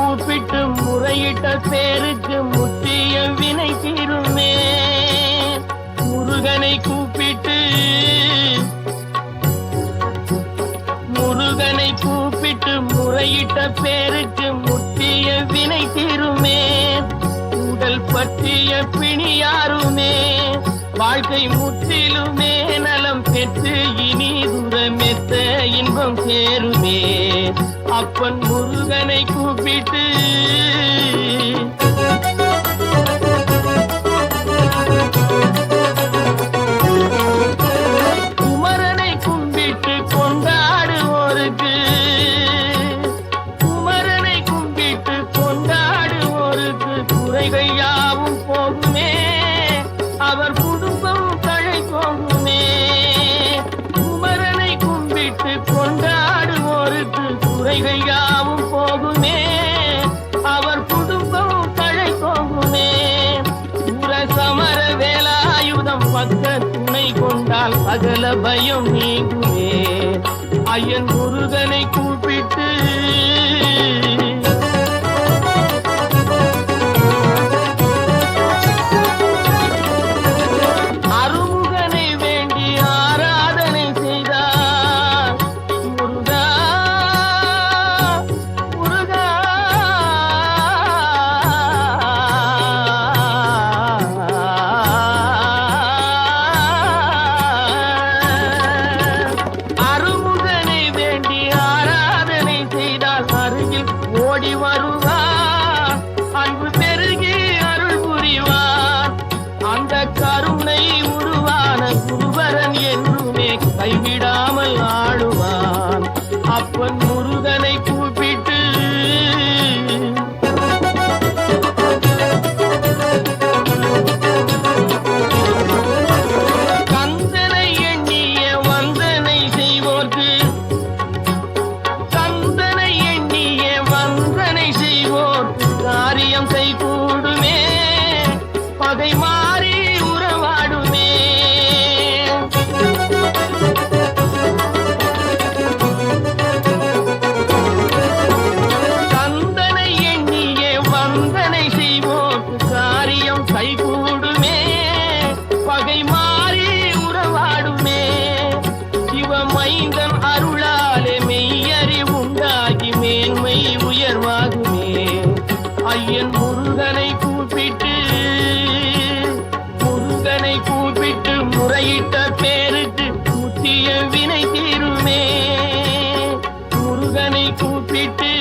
கூப்பிட்டு முறையிட்ட பேருக்கு முற்றிய வினை தீருமே. முருகனை கூப்பிட்டு முறையிட்ட பேருக்கு முற்றிய வினை தீருமே. உடல் பற்றிய பிணியாருமே வாழ்க்கை முற்றிலுமே நலம் பெற்று இனி தூரமெத்த இன்பம் சேருமே. அப்பன் முருகனை கூப்பிட்டு குமரனை கும்பிட்டு கொண்டாடுவோருக்கு குறைகள் யாவும் போகுமே. அவர் குடும்பம் தழை போகுமே. குமரனை கும்பிட்டு கொண்டாடுவோருக்கு குறைகள் யாவும் போகுமே. அவர் குடும்பம் தழை போகுமே. சமர வேலாயுதம் பக்க துணை கொண்டால் சகல பயம் நீங்குமே. ஐயன் முருகனை கூப்பிட்டு ஓடி வருவார். அன்பு பெருகி அருள் புரிவார். அந்த கருணை உருவான குருவரன் என்றுமே கைவிடாமல் ஆடுவான். அப்பன் முருகனை கூப்பிட்டு கந்தனை எண்ணிய வந்தனை செய்வோர்க்கு காரியம் கைகூடுமே. பகை மாறி உறவாடுமே. கந்தனை எண்ணிய வந்தனை செய்வோர்க்கு காரியம் கைகூடுமே. பகை மாறி உறவாடுமே. சிவமைந்தன் அருளாலே மெய்யறிவுண்டாகி மேன்மை உயர்வாகுமே. ஐயன் முருகனை கூப்பிட்டு முறையிட்ட பேருக்கு முற்றிய வினை தீருமே. முருகனை கூப்பிட்டு